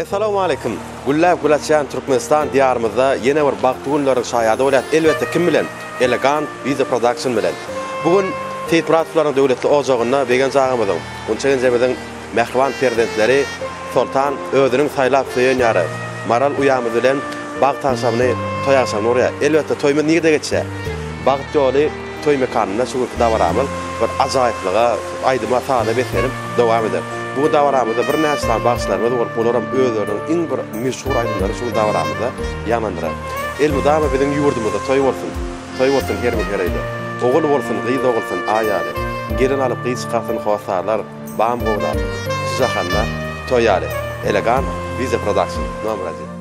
Assalamu alaykum. Gullab Gulatçan Türkmenistan diyarımızda yeni bir bagty günleri şaýady bolat. Elbetde kim bilen? Elegant Visa Production bilen. Bugün Teypratlaryň döwletli ojagyna begen jagymyzyň. Onçaýyn jemeden mehriban prezidentleri Sultan özüniň saýlap söýenýäri Maral Uyamyz bilen bag taşabyny toýaşan oraya. Elbetde toýmy nigde geçse. Bagty ýoly toý mekanyna şuwurda baramyz. Bir ajaýyplyga aýdyma saada beterim dowam eder. Bu davaramızda bir näçe bagçylarymyz bolup olaram özleriň iň bir meşhur aýdymlary şu davaramyzda ýamandyr. El mudama biziň ýurdumyzda toý bolsun. Toý bolsun her bir ýerde. Ogul bolsun, gyz bolsun aýaly. Gelin alyp gyz çykasyn howasarlar, bam gowdar. Şahanlar toýaly. Elegant Visa Production. Nomrazy.